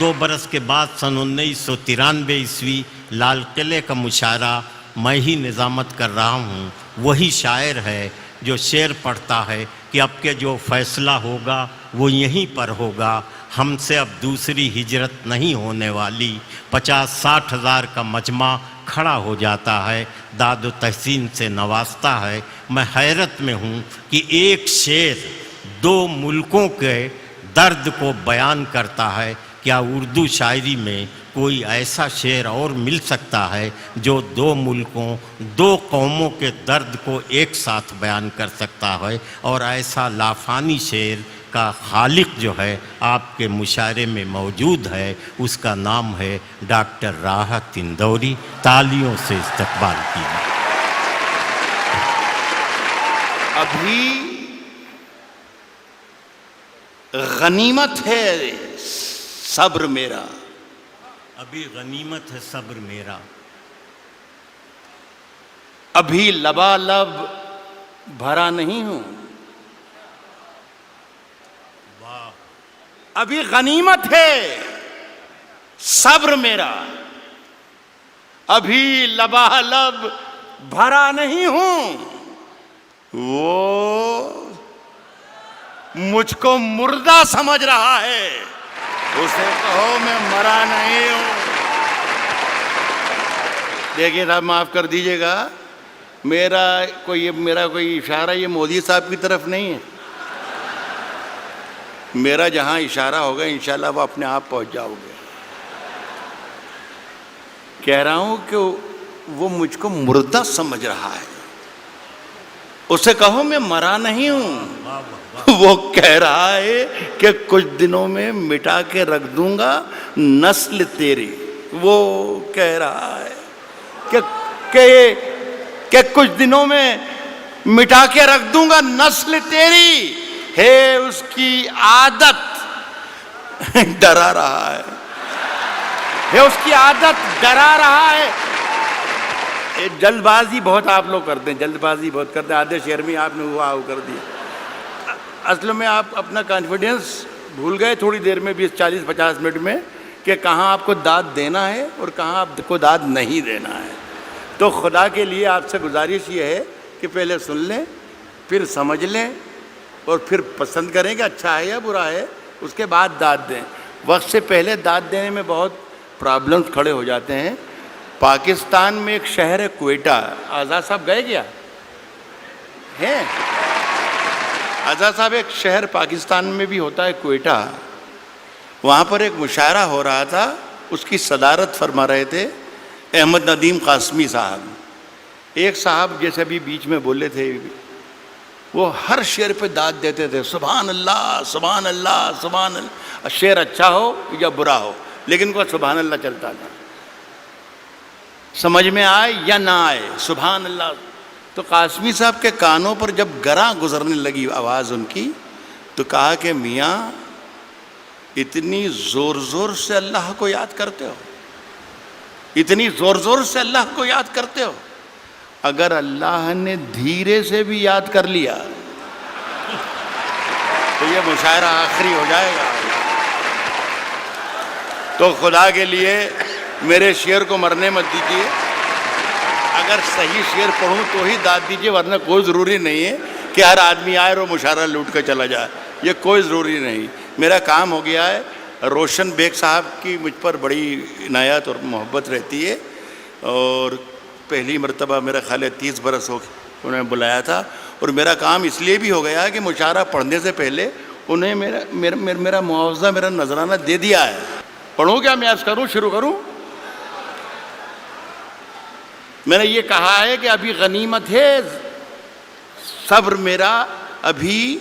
2 برس کے بعد سن 1993 عیسوی لال قلعے کا مشاعرہ میں ہی نظامت کر رہا ہوں. وہی شاعر ہے جو شعر پڑھتا ہے کہ اب کے جو فیصلہ ہوگا وہ یہیں پر ہوگا. ہم سے اب دوسری ہجرت نہیں ہونے والی. 50-60 ہزار کا مجمع کھڑا ہو جاتا ہے, داد و تحسین سے نوازتا ہے. میں حیرت میں ہوں کہ ایک شعر 2 ملکوں کے درد کو بیان کرتا ہے. کیا اردو شاعری میں کوئی ایسا شعر اور مل سکتا ہے جو 2 ملکوں 2 قوموں کے درد کو ایک ساتھ بیان کر سکتا ہے؟ اور ایسا لافانی شعر کا خالق جو ہے آپ کے مشاعرے میں موجود ہے, اس کا نام ہے ڈاکٹر راحت اندوری. تالیوں سے استقبال کیجیے. ابھی غنیمت ہے صبر میرا. ابھی غنیمت ہے صبر میرا. ابھی لبالب بھرا نہیں ہوں. واہ. ابھی غنیمت ہے صبر میرا. ابھی لبالب بھرا نہیں ہوں. وہ مجھ کو مردہ سمجھ رہا ہے, اسے کہو میں مرا نہیں ہوں. دیکھیے صاحب معاف کر دیجئے گا, میرا کوئی اشارہ یہ مودی صاحب کی طرف نہیں ہے. میرا جہاں اشارہ ہوگا انشاءاللہ وہ اپنے آپ پہنچ جاؤ گے. کہہ رہا ہوں کہ وہ مجھ کو مردہ سمجھ رہا ہے, اسے کہو میں مرا نہیں ہوں. وہ کہہ رہا ہے کہ کچھ دنوں میں مٹا کے رکھ دوں گا نسل تیری. وہ کہہ رہا ہے کہ کچھ دنوں میں مٹا کے رکھ دوں گا نسل تیری. ہے اس کی عادت ڈرا رہا ہے. ہے اس کی عادت ڈرا رہا ہے. جلد بازی بہت آپ لوگ کرتے ہیں, جلد بازی بہت کرتے ہیں. آدھے شعر میں آپ نے ہوا کر دیا. اصل میں آپ اپنا کانفیڈنس بھول گئے تھوڑی دیر میں, 20-40-50 منٹ میں, کہ کہاں آپ کو داد دینا ہے اور کہاں آپ کو داد نہیں دینا ہے. تو خدا کے لیے آپ سے گزارش یہ ہے کہ پہلے سن لیں, پھر سمجھ لیں, اور پھر پسند کریں کہ اچھا ہے یا برا ہے, اس کے بعد داد دیں. وقت سے پہلے داد دینے میں بہت پرابلمز کھڑے ہو جاتے ہیں. پاکستان میں ایک شہر ہے کوئٹہ. آزاد صاحب گئے کیا ہیں؟ آزاد صاحب, ایک شہر پاکستان میں بھی ہوتا ہے کوئٹہ. وہاں پر ایک مشاعرہ ہو رہا تھا, اس کی صدارت فرما رہے تھے احمد ندیم قاسمی صاحب. ایک صاحب جیسے ابھی بیچ میں بولے تھے, وہ ہر شعر پہ داد دیتے تھے, سبحان اللہ سبحان اللہ سبحان اللہ. شعر اچھا ہو یا برا ہو, لیکن وہ سبحان اللہ چلتا تھا. سمجھ میں آئے یا نہ آئے, سبحان اللہ. تو قاسمی صاحب کے کانوں پر جب گراں گزرنے لگی آواز ان کی, تو کہا کہ میاں اتنی زور زور سے اللہ کو یاد کرتے ہو, اتنی زور زور سے اللہ کو یاد کرتے ہو, اگر اللہ نے دھیرے سے بھی یاد کر لیا تو یہ مشاعرہ آخری ہو جائے گا. تو خدا کے لیے میرے شعر کو مرنے مت دیجیے. اگر صحیح شعر پڑھوں تو ہی داد دیجیے, ورنہ کوئی ضروری نہیں ہے کہ ہر آدمی آئے اور مشاعرہ لوٹ کر چلا جائے. یہ کوئی ضروری نہیں. میرا کام ہو گیا ہے. روشن بیگ صاحب کی مجھ پر بڑی عنایت اور محبت رہتی ہے, اور پہلی مرتبہ میرا خیال ہے 30 برس ہو انہوں نے بلایا تھا. اور میرا کام اس لیے بھی ہو گیا کہ مشاعرہ پڑھنے سے پہلے انہیں میرا معاوضہ, میرا نذرانہ دے دیا ہے. پڑھوں کیا میں عرض کروں, شروع کروں؟ میں نے یہ کہا ہے کہ ابھی غنیمت ہے صبر میرا, ابھی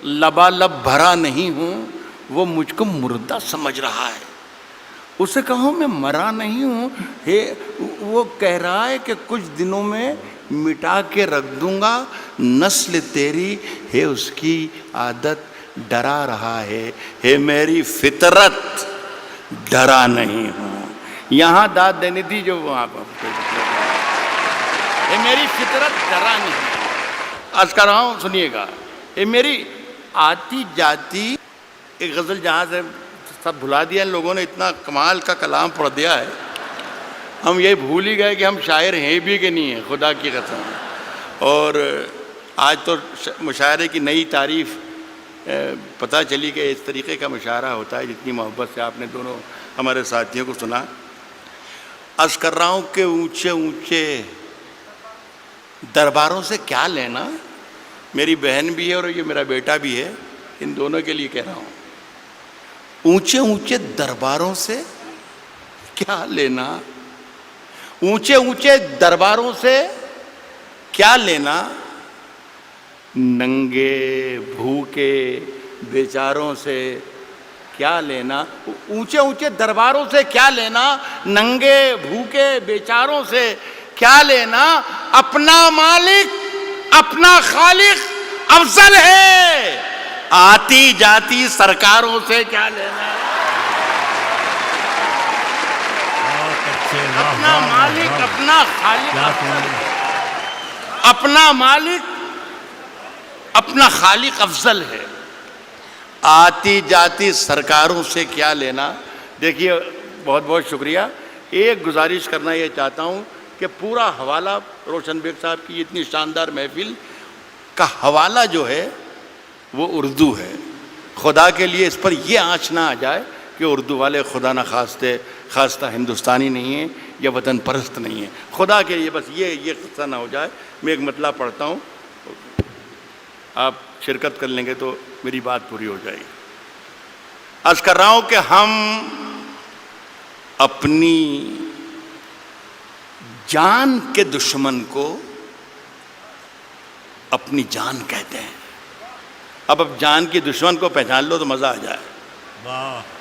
لبالب بھرا نہیں ہوں. وہ مجھ کو مردہ سمجھ رہا ہے, اسے کہوں میں مرا نہیں ہوں. وہ کہہ رہا ہے کہ کچھ دنوں میں مٹا کے رکھ دوں گا نسل تیری. ہے اس کی عادت ڈرا رہا ہے. ہے میری فطرت ڈرا نہیں ہوں. یہاں داد دینی تھی جو وہاں پر. اے میری فطرت ڈرا نہیں. عرض کر رہا ہوں, سنیے گا. اے میری آتی جاتی ایک غزل جہاں سے سب بھلا دیا ان لوگوں نے، اتنا کمال کا کلام پڑھ دیا ہے، ہم یہ بھول ہی گئے کہ ہم شاعر ہیں بھی کہ نہیں ہیں، خدا کی قسم۔ اور آج تو مشاعرے کی نئی تعریف پتہ چلی کہ اس طریقے کا مشاعرہ ہوتا ہے، جتنی محبت سے آپ نے دونوں ہمارے ساتھیوں کو سنا۔ عرض کر رہا ہوں کہ اونچے اونچے درباروں سے کیا لینا، میری بہن بھی ہے اور یہ میرا بیٹا بھی ہے، ان دونوں کے لیے کہہ رہا ہوں، اونچے اونچے درباروں سے کیا لینا، اونچے اونچے درباروں سے کیا لینا، ننگے بھوکے بیچاروں سے کیا لینا، اونچے اونچے درباروں سے کیا لینا، ننگے بھوکے بیچاروں سے کیا لینا، اپنا مالک اپنا خالق افضل ہے، آتی جاتی سرکاروں سے کیا لینا، اپنا مالک اپنا خالق افضل ہے، اپنا مالک اپنا خالق افضل ہے، آتی جاتی سرکاروں سے کیا لینا۔ دیکھیے بہت بہت شکریہ، ایک گزارش کرنا یہ چاہتا ہوں کہ پورا حوالہ روشن بیگ صاحب کی اتنی شاندار محفل کا حوالہ جو ہے وہ اردو ہے، خدا کے لیے اس پر یہ آنچ نہ آ جائے کہ اردو والے خدا نہ خواستہ ہندوستانی نہیں ہیں یا وطن پرست نہیں ہیں، خدا کے لیے بس یہ قصہ نہ ہو جائے۔ میں ایک مطلب پڑھتا ہوں، آپ شرکت کر لیں گے تو میری بات پوری ہو جائے گی۔ عرض کر رہا ہوں کہ ہم اپنی جان کے دشمن کو اپنی جان کہتے ہیں۔ اب جان کی دشمن کو پہچان لو تو مزہ آ جائے۔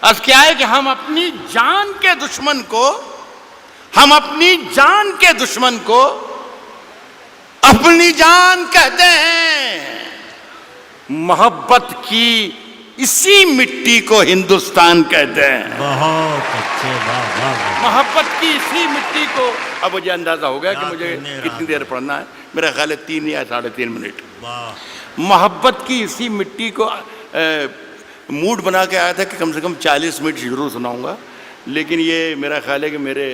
عرض کیا ہے کہ ہم اپنی جان کے دشمن کو اپنی جان کہتے ہیں، محبت کی اسی مٹی کو ہندوستان کہتے ہیں، بہت اچھے، محبت کی اسی مٹی کو۔ اب مجھے اندازہ ہو گیا کہ مجھے کتنی دیر پڑھنا ہے، میرا خیال ہے 3 یا 3.5 منٹ۔ محبت کی اسی مٹی کو موڈ بنا کے آیا تھا کہ کم سے کم 40 منٹ ضرور سناؤں گا، لیکن یہ میرا خیال ہے کہ میرے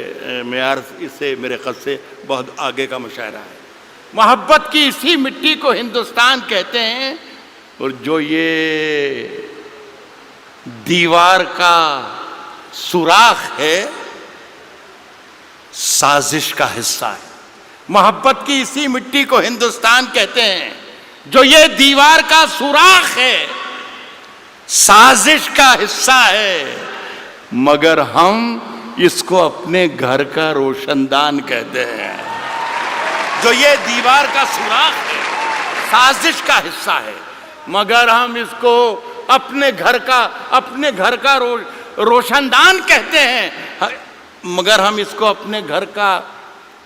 معیار اس سے، میرے قد سے بہت آگے کا مشاعرہ ہے۔ محبت کی اسی مٹی کو ہندوستان کہتے ہیں، اور جو یہ دیوار کا سوراخ ہے سازش کا حصہ ہے۔ محبت کی اسی مٹی کو ہندوستان کہتے ہیں، جو یہ دیوار کا سوراخ ہے سازش کا حصہ ہے، مگر ہم اس کو اپنے گھر کا روشن دان کہتے ہیں۔ جو یہ دیوار کا سوراخ ہے سازش کا حصہ ہے، مگر ہم اس کو اپنے گھر کا روشن دان کہتے ہیں، مگر ہم اس کو اپنے گھر کا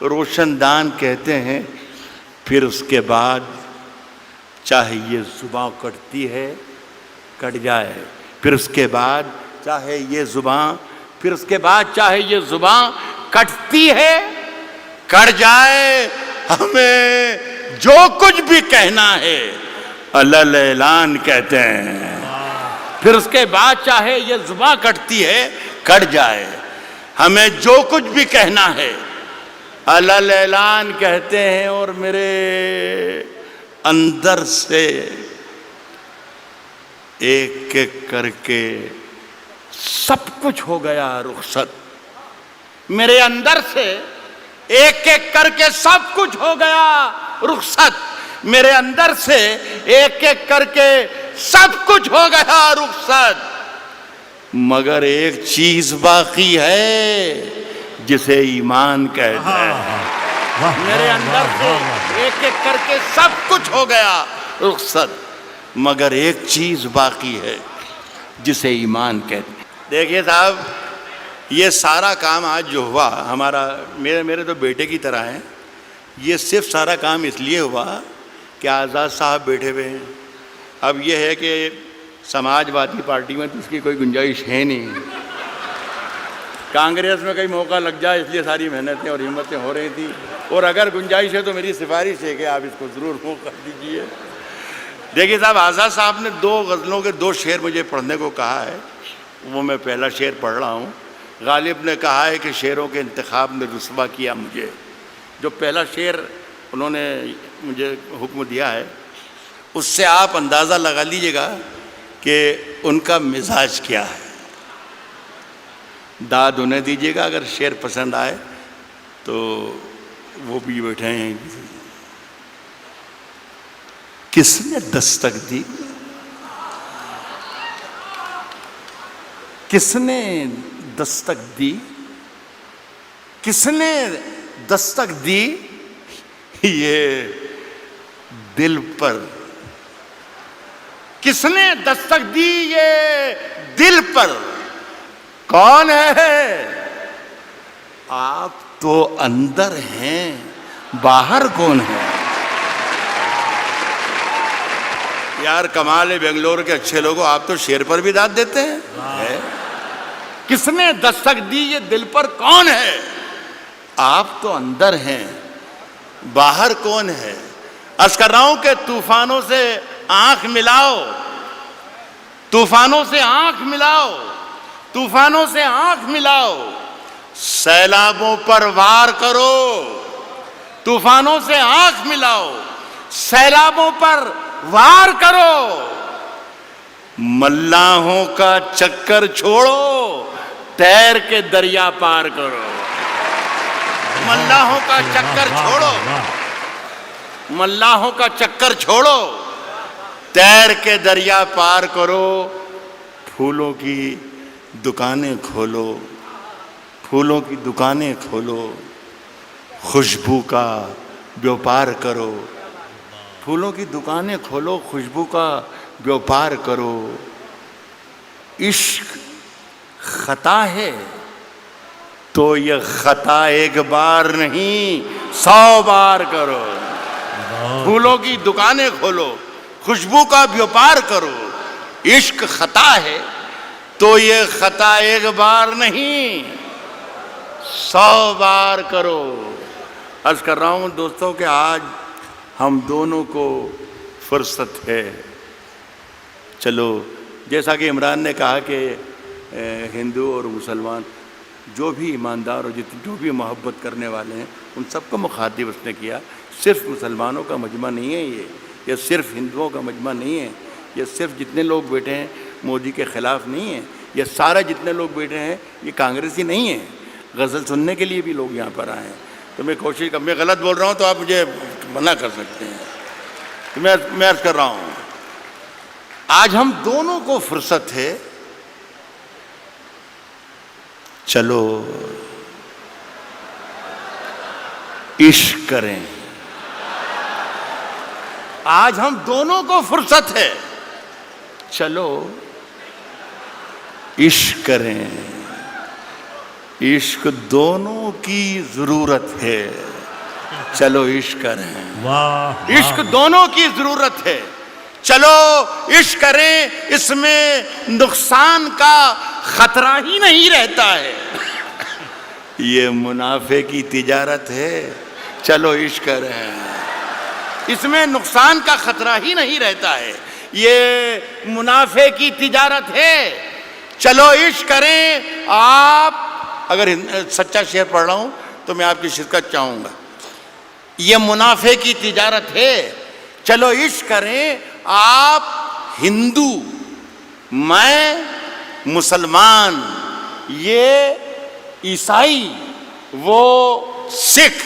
روشن دان کہتے ہیں۔ پھر اس کے بعد چاہے یہ زباں کٹتی ہے کٹ جائے، پھر اس کے بعد چاہے یہ زباں کٹتی ہے کٹ جائے، ہمیں جو کچھ بھی کہنا ہے علل اعلان کہتے ہیں۔ پھر اس کے بعد چاہے یہ زباں کٹتی ہے کٹ جائے، ہمیں جو کچھ بھی کہنا ہے علل اعلان کہتے ہیں۔ اور میرے اندر سے ایک ایک کر کے سب کچھ ہو گیا رخصت، میرے اندر سے ایک ایک کر کے سب کچھ ہو گیا رخصت، میرے اندر سے ایک ایک کر کے سب کچھ ہو گیا رخصت، مگر ایک چیز باقی ہے جسے ایمان کہتے ہیں۔ میرے اندر سے ایک ایک کر کے سب کچھ ہو گیا رخصت، مگر ایک چیز باقی ہے جسے ایمان کہتے ہیں۔ دیکھیے صاحب، یہ سارا کام آج جو ہوا ہمارا، میرے تو بیٹے کی طرح ہیں، یہ صرف سارا کام اس لیے ہوا کہ آزاد صاحب بیٹھے ہوئے ہیں۔ اب یہ ہے کہ سماج وادی پارٹی میں تو اس کی کوئی گنجائش ہے نہیں، کانگریس میں کئی موقع لگ جائے، اس لیے ساری محنتیں اور ہمتیں ہو رہی تھیں، اور اگر گنجائش ہے تو میری سفارش ہے کہ آپ اس کو ضرور موقع دیجیے۔ دیکھیے صاحب، آزاد صاحب نے 2 غزلوں کے 2 شعر مجھے پڑھنے کو کہا ہے، وہ میں پہلا شعر پڑھ رہا ہوں. غالب نے کہا ہے کہ شعروں کے انتخاب نے رسوا کیا مجھے. جو پہلا شعر انہوں نے مجھے حکم دیا ہے اس سے آپ اندازہ لگا لیجئے گا کہ ان کا مزاج کیا ہے. داد انہیں دیجئے گا اگر شعر پسند آئے تو وہ بھی بیٹھے ہیں. کس نے دستک دی؟ کس نے دستک دی؟ کس نے دستک دی یہ دل پر؟ کس نے دستک دی یہ دل پر؟ کون ہے؟ آپ تو اندر ہیں، باہر کون ہے؟ یار کمال ہے بنگلور کے اچھے لوگوں، آپ تو شعر پر بھی داد دیتے ہیں. کس نے دستک دی یہ دل پر؟ کون ہے؟ آپ تو اندر ہیں، باہر کون ہے؟ عرض کر رہا ہوں کہ طوفانوں سے آنکھ ملاؤ، طوفانوں سے آنکھ ملاؤ، طوفانوں سے آنکھ ملاؤ، سیلابوں پر وار کرو. طوفانوں سے آنکھ ملاؤ، سیلابوں پر وار کرو. ملاحوں کا چکر چھوڑو، تیر کے دریا پار کرو. ملاحوں کا چکر چھوڑو، ملاحوں کا چکر چھوڑو، تیر کے دریا پار کرو. پھولوں کی دکانیں کھولو، پھولوں کی دکانیں کھولو، خوشبو کا بیوپار کرو. پھولوں کی دکانیں کھولو، خوشبو کا بیوپار کرو. عشق خطا ہے تو یہ خطا ایک بار نہیں 100 بار کرو. پھولوں کی دکانیں کھولو، خوشبو کا بیوپار کرو. عشق خطا ہے تو یہ خطا ایک بار نہیں 100 بار کرو. عرض کر رہا ہوں دوستوں کہ آج ہم دونوں کو فرصت ہے. چلو جیسا کہ عمران نے کہا کہ ہندو اور مسلمان جو بھی ایماندار اور جو بھی محبت کرنے والے ہیں ان سب کو مخاطب اس نے کیا. صرف مسلمانوں کا مجمع نہیں ہے یہ صرف ہندوؤں کا مجمع نہیں ہے، یہ صرف جتنے لوگ بیٹھے ہیں مودی کے خلاف نہیں ہے، یہ سارے جتنے لوگ بیٹھے ہیں یہ کانگریسی نہیں ہیں. غزل سننے کے لیے بھی لوگ یہاں پر آئے ہیں. تو میں کوشش میں غلط بول رہا ہوں تو آپ مجھے منع کر سکتے ہیں. تو میں عرض کر رہا ہوں آج ہم دونوں کو فرصت ہے. چلو عشق کریں. آج ہم دونوں کو فرصت ہے. چلو عشق کریں. عشق دونوں کی ضرورت ہے. چلو عشق کریں. عشق دونوں کی ضرورت ہے. چلو عشق کریں. اس میں نقصان کا خطرہ ہی نہیں رہتا ہے. یہ منافع کی تجارت ہے. چلو عشق کریں. اس میں نقصان کا خطرہ ہی نہیں رہتا ہے. یہ منافع کی تجارت ہے. چلو عشق کریں. آپ اگر سچا شعر پڑھ رہا ہوں تو میں آپ کی شرکت چاہوں گا. یہ منافع کی تجارت ہے. چلو عشق کریں. آپ ہندو، میں مسلمان، یہ عیسائی، وہ سکھ.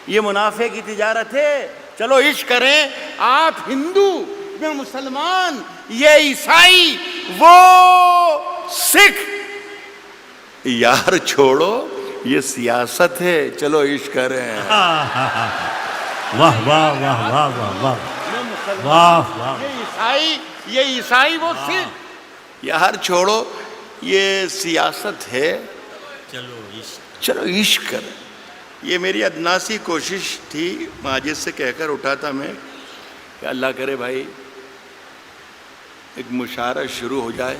یہ منافع کی تجارت ہے. چلو عشق کریں. آپ ہندو، میں مسلمان، یہ عیسائی، وہ سکھ. یار چھوڑو یہ سیاست ہے. چلو عشق کریں. واہ واہ واہ واہ واہ واہ واہ. یہ عیسائی وہ سکھ. یار چھوڑو یہ سیاست ہے. چلو عشق کریں. یہ میری ادناسی کوشش تھی. ماجد سے کہہ کر اٹھا تھا میں کہ اللہ کرے بھائی ایک مشاعرہ شروع ہو جائے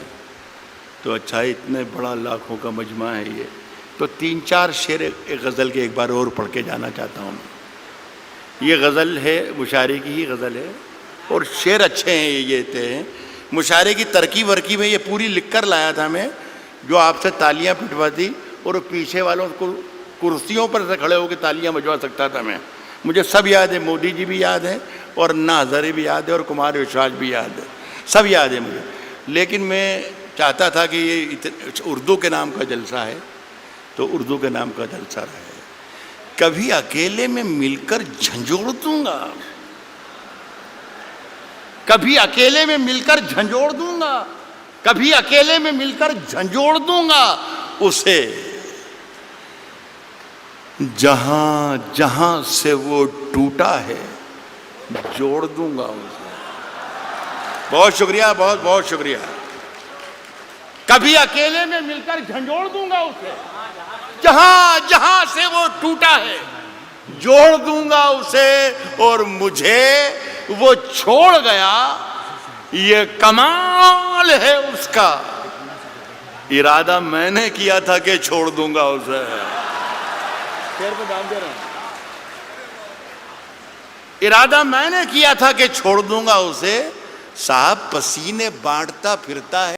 تو اچھا. اتنے بڑا لاکھوں کا مجمع ہے یہ. تو 3-4 شعر ایک غزل کے ایک بار اور پڑھ کے جانا چاہتا ہوں. یہ غزل ہے، مشاعرے کی ہی غزل ہے اور شعر اچھے ہیں. یہ تھے مشاعرے کی ترکیب ورکی میں یہ پوری لکھ کر لایا تھا میں، جو آپ سے تالیاں پٹواتی اور پیچھے والوں کو کرسیوں پر سے کھڑے ہو کے تالیاں بجوا سکتا تھا میں. مجھے سب یاد ہے، مودی جی بھی یاد ہے اور انا ہزارے بھی یاد ہے اور کمار وشواس بھی یاد ہے، سب یاد ہے مجھے. لیکن میں چاہتا تھا کہ یہ اردو کے نام کا جلسہ ہے تو اردو کے نام کا جلسہ رہے. کبھی اکیلے میں مل کر جھنجھوڑ دوں گا، کبھی اکیلے میں مل کر جھنجھوڑ دوں گا، کبھی اکیلے میں مل کر جھنجھوڑ دوں گا اسے، جہاں جہاں سے وہ ٹوٹا ہے جوڑ دوں گا اسے. بہت شکریہ، بہت بہت شکریہ. کبھی اکیلے میں مل کر جھنجھوڑ دوں گا اسے، جہاں جہاں سے وہ ٹوٹا ہے جوڑ دوں گا اسے، اور مجھے وہ چھوڑ گیا یہ کمال ہے اس کا، ارادہ میں نے کیا تھا کہ چھوڑ دوں گا اسے. شعر پہ دام دے رہا ہوں. ارادہ میں نے کیا تھا کہ چھوڑ دوں گا اسے، صاحب پسینے بانٹتا پھرتا ہے